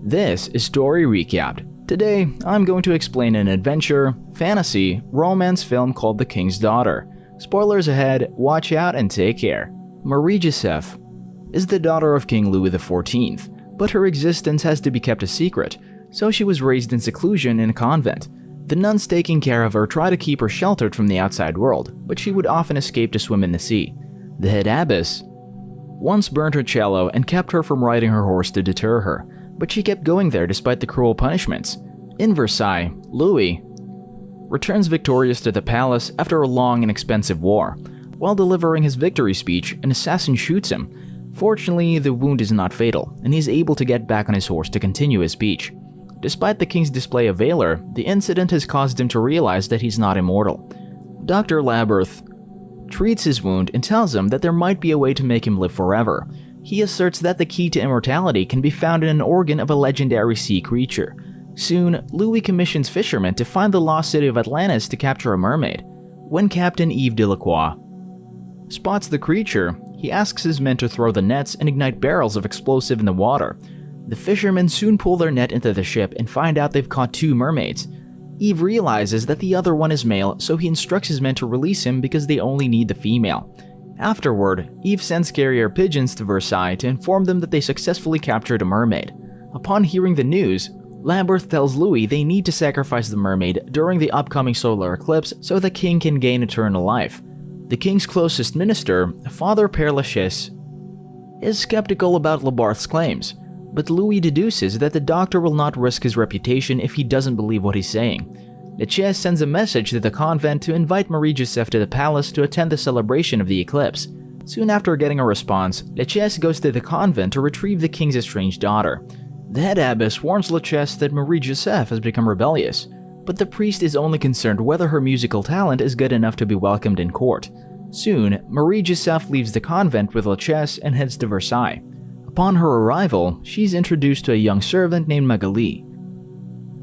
This is Story Recapped. Today, I'm going to explain an adventure, fantasy, romance film called The King's Daughter. Spoilers ahead, watch out and take care. Marie Joseph is the daughter of King Louis XIV, but her existence has to be kept a secret, so she was raised in seclusion in a convent. The nuns taking care of her try to keep her sheltered from the outside world, but she would often escape to swim in the sea. The head abbess once burned her cello and kept her from riding her horse to deter her, but she kept going there despite the cruel punishments. In Versailles, Louis returns victorious to the palace after a long and expensive war. While delivering his victory speech, an assassin shoots him. Fortunately, the wound is not fatal, and he's able to get back on his horse to continue his speech. Despite the king's display of valor, the incident has caused him to realize that he's not immortal. Dr. Laberth treats his wound and tells him that there might be a way to make him live forever. He asserts that the key to immortality can be found in an organ of a legendary sea creature. Soon, Louis commissions fishermen to find the lost city of Atlantis to capture a mermaid. When Captain Yves Delacroix spots the creature, he asks his men to throw the nets and ignite barrels of explosive in the water. The fishermen soon pull their net into the ship and find out they've caught two mermaids. Yves realizes that the other one is male, so he instructs his men to release him because they only need the female. Afterward, Yves sends carrier pigeons to Versailles to inform them that they successfully captured a mermaid. Upon hearing the news, Laberth tells Louis they need to sacrifice the mermaid during the upcoming solar eclipse so the king can gain eternal life. The king's closest minister, Father Père Lachaise, is skeptical about Labarth's claims, but Louis deduces that the doctor will not risk his reputation if he doesn't believe what he's saying. Lachaise sends a message to the convent to invite Marie Joseph to the palace to attend the celebration of the eclipse. Soon after getting a response, Lachaise goes to the convent to retrieve the king's estranged daughter. The head abbess warns Lachaise that Marie Joseph has become rebellious, but the priest is only concerned whether her musical talent is good enough to be welcomed in court. Soon, Marie Joseph leaves the convent with Lachaise and heads to Versailles. Upon her arrival, she's introduced to a young servant named Magali.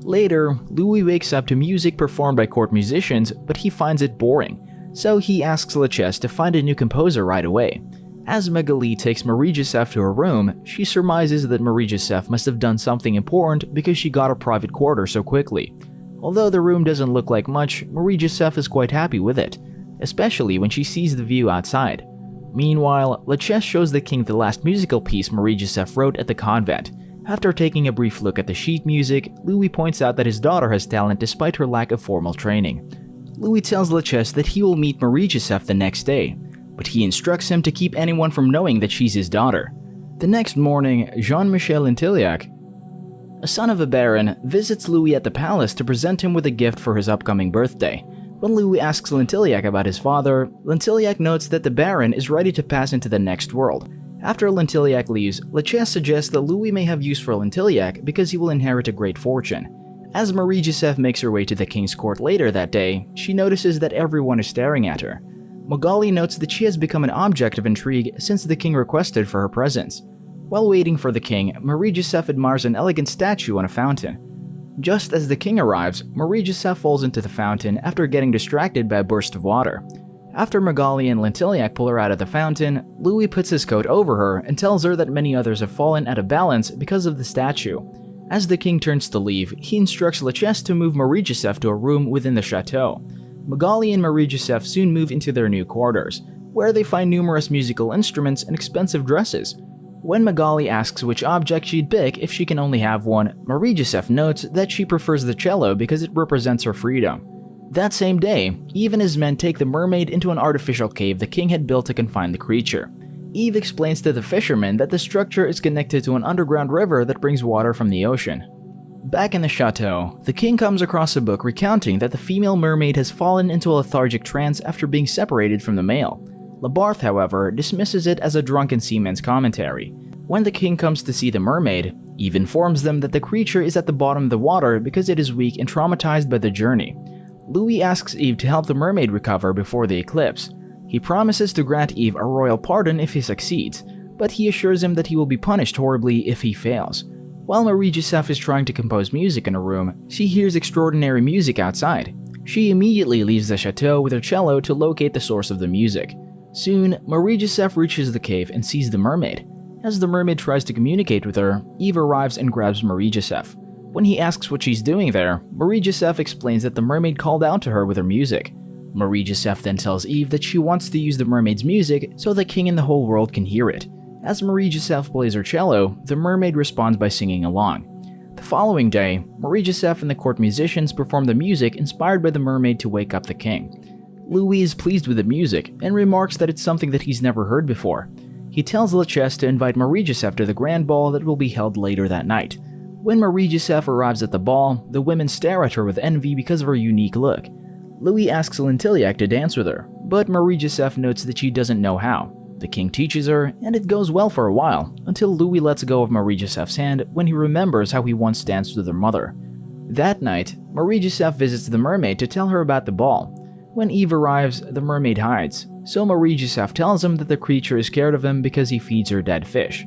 Later, Louis wakes up to music performed by court musicians, but he finds it boring, so he asks Lachaise to find a new composer right away. As Magali takes Marie Joseph to her room, she surmises that Marie Joseph must have done something important because she got a private quarter so quickly. Although the room doesn't look like much, Marie Joseph is quite happy with it, especially when she sees the view outside. Meanwhile, Lachaise shows the king the last musical piece Marie Joseph wrote at the convent. After taking a brief look at the sheet music, Louis points out that his daughter has talent despite her lack of formal training. Louis tells Lachaise that he will meet Marie Joseph the next day, but he instructs him to keep anyone from knowing that she's his daughter. The next morning, Jean-Michel Lintilhac, a son of a baron, visits Louis at the palace to present him with a gift for his upcoming birthday. When Louis asks Lintilhac about his father, Lintilhac notes that the baron is ready to pass into the next world. After Lintilhac leaves, Lachaise suggests that Louis may have use for Lintilhac because he will inherit a great fortune. As Marie Joseph makes her way to the king's court later that day, she notices that everyone is staring at her. Magali notes that she has become an object of intrigue since the king requested for her presence. While waiting for the king, Marie Joseph admires an elegant statue on a fountain. Just as the king arrives, Marie Joseph falls into the fountain after getting distracted by a burst of water. After Magali and Lintilhac pull her out of the fountain, Louis puts his coat over her and tells her that many others have fallen out of balance because of the statue. As the king turns to leave, he instructs Lachaise to move Marie Joseph to a room within the chateau. Magali and Marie Joseph soon move into their new quarters, where they find numerous musical instruments and expensive dresses. When Magali asks which object she'd pick if she can only have one, Marie Joseph notes that she prefers the cello because it represents her freedom. That same day, Yves and his men take the mermaid into an artificial cave the king had built to confine the creature. Yves explains to the fishermen that the structure is connected to an underground river that brings water from the ocean. Back in the chateau, the king comes across a book recounting that the female mermaid has fallen into a lethargic trance after being separated from the male. Labarth, however, dismisses it as a drunken seaman's commentary. When the king comes to see the mermaid, Yves informs them that the creature is at the bottom of the water because it is weak and traumatized by the journey. Louis asks Yves to help the mermaid recover before the eclipse. He promises to grant Yves a royal pardon if he succeeds, but he assures him that he will be punished horribly if he fails. While Marie Joseph is trying to compose music in her room, she hears extraordinary music outside. She immediately leaves the chateau with her cello to locate the source of the music. Soon, Marie Joseph reaches the cave and sees the mermaid. As the mermaid tries to communicate with her, Eve arrives and grabs Marie Joseph. When he asks what she's doing there, Marie Joseph explains that the mermaid called out to her with her music. Marie Joseph then tells Eve that she wants to use the mermaid's music so the king and the whole world can hear it. As Marie Joseph plays her cello, the mermaid responds by singing along. The following day, Marie Joseph and the court musicians perform the music inspired by the mermaid to wake up the king. Louis is pleased with the music and remarks that it's something that he's never heard before. He tells Lachaise to invite Marie Joseph to the grand ball that will be held later that night. When Marie Joseph arrives at the ball, the women stare at her with envy because of her unique look. Louis asks Lintilhac to dance with her, but Marie Joseph notes that she doesn't know how. The king teaches her, and it goes well for a while, until Louis lets go of Marie Joseph's hand when he remembers how he once danced with her mother. That night, Marie Joseph visits the mermaid to tell her about the ball. When Eve arrives, the mermaid hides, so Marie Joseph tells him that the creature is scared of him because he feeds her dead fish.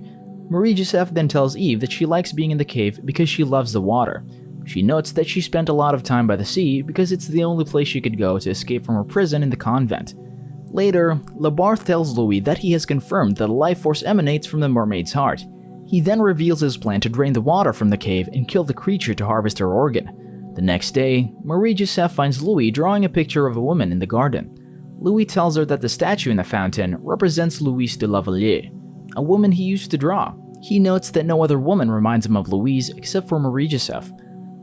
Marie Joseph then tells Eve that she likes being in the cave because she loves the water. She notes that she spent a lot of time by the sea because it's the only place she could go to escape from her prison in the convent. Later, Labarthe tells Louis that he has confirmed that a life force emanates from the mermaid's heart. He then reveals his plan to drain the water from the cave and kill the creature to harvest her organ. The next day, Marie Joseph finds Louis drawing a picture of a woman in the garden. Louis tells her that the statue in the fountain represents Louise de Lavalier, a woman he used to draw. He notes that no other woman reminds him of Louise except for Marie Joseph.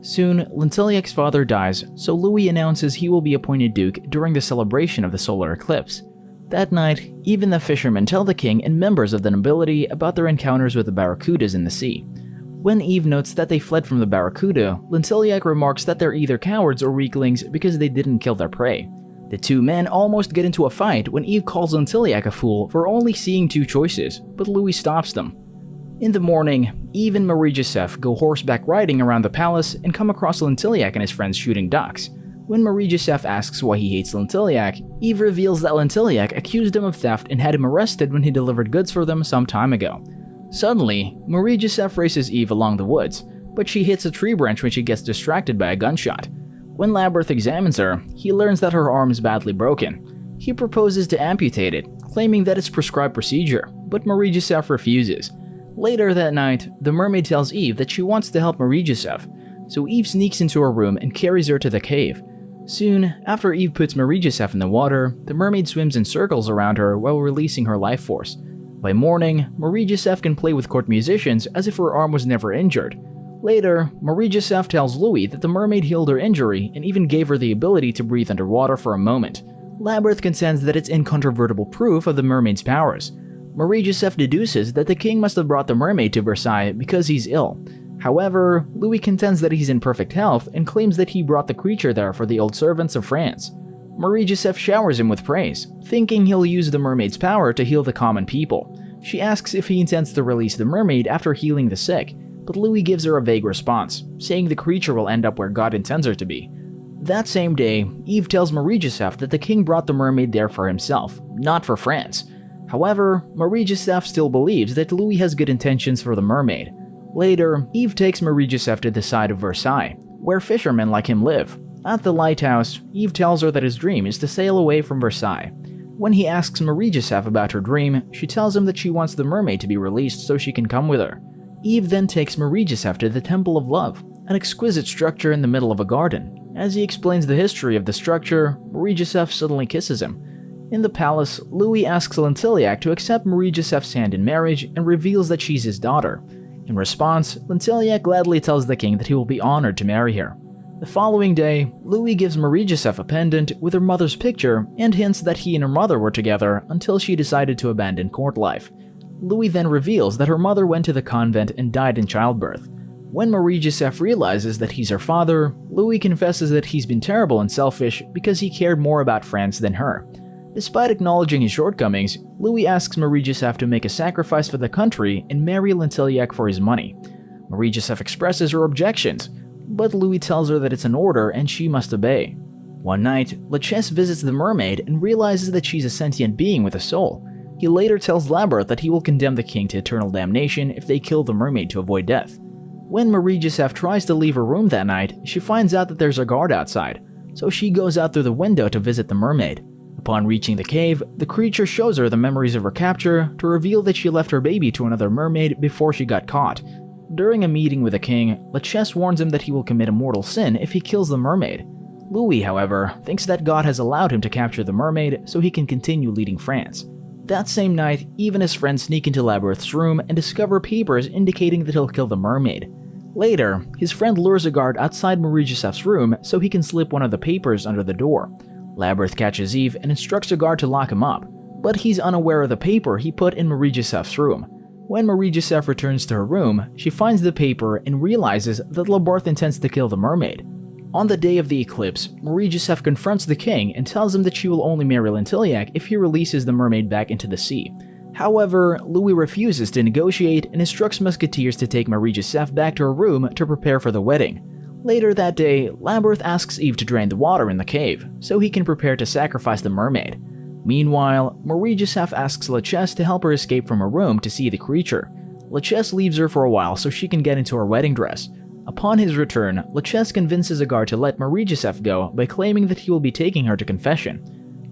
Soon, Lintilhac's father dies, so Louis announces he will be appointed duke during the celebration of the solar eclipse. That night, even the fishermen tell the king and members of the nobility about their encounters with the barracudas in the sea. When Eve notes that they fled from the barracuda, Lintilhac remarks that they're either cowards or weaklings because they didn't kill their prey. The two men almost get into a fight when Eve calls Lintilhac a fool for only seeing two choices, but Louis stops them. In the morning, Eve and Marie Joseph go horseback riding around the palace and come across Lintilhac and his friends shooting ducks. When Marie Joseph asks why he hates Lintilhac, Eve reveals that Lintilhac accused him of theft and had him arrested when he delivered goods for them some time ago. Suddenly, Marie Joseph races Eve along the woods, but she hits a tree branch when she gets distracted by a gunshot. When Labarthe examines her, he learns that her arm is badly broken. He proposes to amputate it, claiming that it's prescribed procedure, but Marie Joseph refuses. Later that night, the mermaid tells Eve that she wants to help Marie Joseph, so Eve sneaks into her room and carries her to the cave. Soon, after Eve puts Marie Joseph in the water, the mermaid swims in circles around her while releasing her life force. By morning, Marie Joseph can play with court musicians as if her arm was never injured. Later, Marie Joseph tells Louis that the mermaid healed her injury and even gave her the ability to breathe underwater for a moment. Labarthe contends that it's incontrovertible proof of the mermaid's powers. Marie Joseph deduces that the king must have brought the mermaid to Versailles because he's ill. However, Louis contends that he's in perfect health and claims that he brought the creature there for the old servants of France. Marie Joseph showers him with praise, thinking he'll use the mermaid's power to heal the common people. She asks if he intends to release the mermaid after healing the sick, but Louis gives her a vague response, saying the creature will end up where God intends her to be. That same day, Eve tells Marie Joseph that the king brought the mermaid there for himself, not for France. However, Marie Joseph still believes that Louis has good intentions for the mermaid. Later, Eve takes Marie Joseph to the side of Versailles, where fishermen like him live. At the lighthouse, Eve tells her that his dream is to sail away from Versailles. When he asks Marie Joseph about her dream, she tells him that she wants the mermaid to be released so she can come with her. Eve then takes Marie Joseph to the Temple of Love, an exquisite structure in the middle of a garden. As he explains the history of the structure, Marie Joseph suddenly kisses him. In the palace, Louis asks Lintilhac to accept Marie Joseph's hand in marriage and reveals that she's his daughter. In response, Lintilhac gladly tells the king that he will be honored to marry her. The following day, Louis gives Marie Joseph a pendant with her mother's picture and hints that he and her mother were together until she decided to abandon court life. Louis then reveals that her mother went to the convent and died in childbirth. When Marie Joseph realizes that he's her father, Louis confesses that he's been terrible and selfish because he cared more about France than her. Despite acknowledging his shortcomings, Louis asks Marie Joseph to make a sacrifice for the country and marry Lintilhac for his money. Marie Joseph expresses her objections, but Louis tells her that it's an order and she must obey. One night, Lachaise visits the mermaid and realizes that she's a sentient being with a soul. He later tells Labarthe that he will condemn the king to eternal damnation if they kill the mermaid to avoid death. When Marie Joseph tries to leave her room that night, she finds out that there's a guard outside, so she goes out through the window to visit the mermaid. Upon reaching the cave, the creature shows her the memories of her capture to reveal that she left her baby to another mermaid before she got caught. During a meeting with the king, Lachesse warns him that he will commit a mortal sin if he kills the mermaid. Louis, however, thinks that God has allowed him to capture the mermaid so he can continue leading France. That same night, Yves and his friends sneak into Labyrinth's room and discover papers indicating that he'll kill the mermaid. Later, his friend lures a guard outside Marie Joseph's room so he can slip one of the papers under the door. Labyrinth catches Yves and instructs a guard to lock him up, but he's unaware of the paper he put in Marie Joseph's room. When Marie Joseph returns to her room, she finds the paper and realizes that Labarthe intends to kill the mermaid. On the day of the eclipse, Marie Joseph confronts the king and tells him that she will only marry Lintilhac if he releases the mermaid back into the sea. However, Louis refuses to negotiate and instructs musketeers to take Marie Joseph back to her room to prepare for the wedding. Later that day, Labarthe asks Yves to drain the water in the cave, so he can prepare to sacrifice the mermaid. Meanwhile, Marie Joseph asks Lachesse to help her escape from her room to see the creature. Lachesse leaves her for a while so she can get into her wedding dress. Upon his return, Lachesse convinces a guard to let Marie Joseph go by claiming that he will be taking her to confession.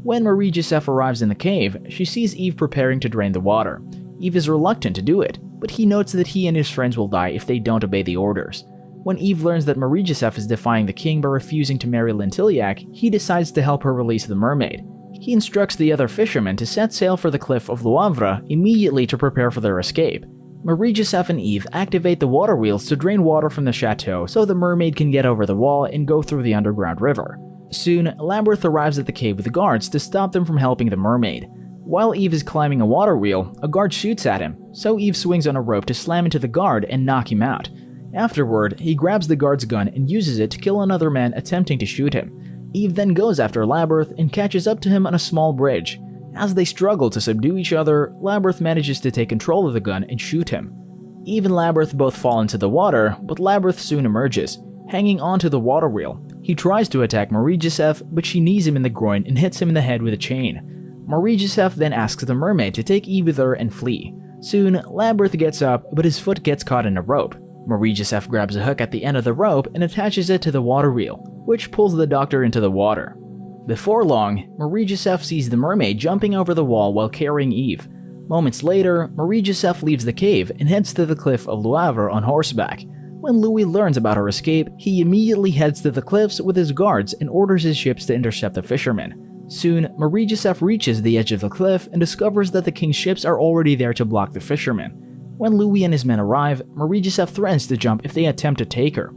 When Marie Joseph arrives in the cave, she sees Yves preparing to drain the water. Yves is reluctant to do it, but he notes that he and his friends will die if they don't obey the orders. When Yves learns that Marie Joseph is defying the king by refusing to marry Lintilhac, he decides to help her release the mermaid. He instructs the other fishermen to set sail for the cliff of Loivre immediately to prepare for their escape. Marie Joseph and Yves activate the water wheels to drain water from the chateau so the mermaid can get over the wall and go through the underground river. Soon, Labyrinth arrives at the cave with the guards to stop them from helping the mermaid. While Yves is climbing a water wheel, a guard shoots at him, so Yves swings on a rope to slam into the guard and knock him out. Afterward, he grabs the guard's gun and uses it to kill another man attempting to shoot him. Yves then goes after Labyrinth and catches up to him on a small bridge. As they struggle to subdue each other, Labyrinth manages to take control of the gun and shoot him. Yves and Labyrinth both fall into the water, but Labyrinth soon emerges, hanging onto the water wheel. He tries to attack Marie Joseph, but she knees him in the groin and hits him in the head with a chain. Marie Joseph then asks the mermaid to take Yves with her and flee. Soon, Labyrinth gets up, but his foot gets caught in a rope. Marie Joseph grabs a hook at the end of the rope and attaches it to the water wheel, which pulls the doctor into the water. Before long, Marie Joseph sees the mermaid jumping over the wall while carrying Yves. Moments later, Marie Joseph leaves the cave and heads to the cliff of Loivre on horseback. When Louis learns about her escape, he immediately heads to the cliffs with his guards and orders his ships to intercept the fishermen. Soon, Marie Joseph reaches the edge of the cliff and discovers that the king's ships are already there to block the fishermen. When Louis and his men arrive, Marie Joseph threatens to jump if they attempt to take her.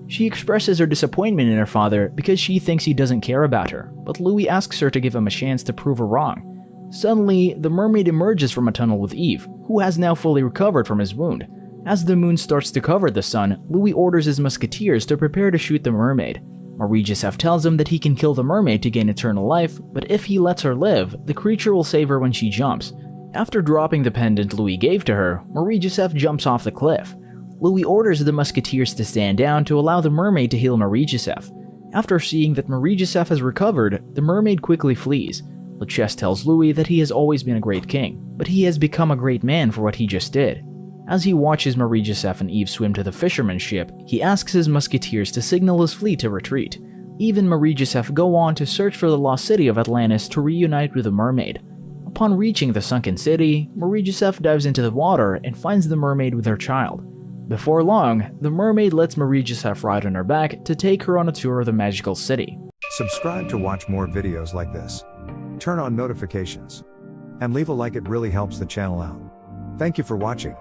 She expresses her disappointment in her father because she thinks he doesn't care about her, but Louis asks her to give him a chance to prove her wrong. Suddenly, the mermaid emerges from a tunnel with Yves, who has now fully recovered from his wound. As the moon starts to cover the sun, Louis orders his musketeers to prepare to shoot the mermaid. Marie Joseph tells him that he can kill the mermaid to gain eternal life, but if he lets her live, the creature will save her when she jumps. After dropping the pendant Louis gave to her, Marie Joseph jumps off the cliff. Louis orders the musketeers to stand down to allow the mermaid to heal Marie Joseph. After seeing that Marie Joseph has recovered, the mermaid quickly flees. Lachesse tells Louis that he has always been a great king, but he has become a great man for what he just did. As he watches Marie Joseph and Yves swim to the fisherman's ship, he asks his musketeers to signal his fleet to retreat. Yves and Marie Joseph go on to search for the lost city of Atlantis to reunite with the mermaid. Upon reaching the sunken city, Marie Joseph dives into the water and finds the mermaid with her child. Before long, the mermaid lets Marie Joseph ride on her back to take her on a tour of the magical city. Subscribe to watch more videos like this. Turn on notifications. And leave a like, it really helps the channel out. Thank you for watching.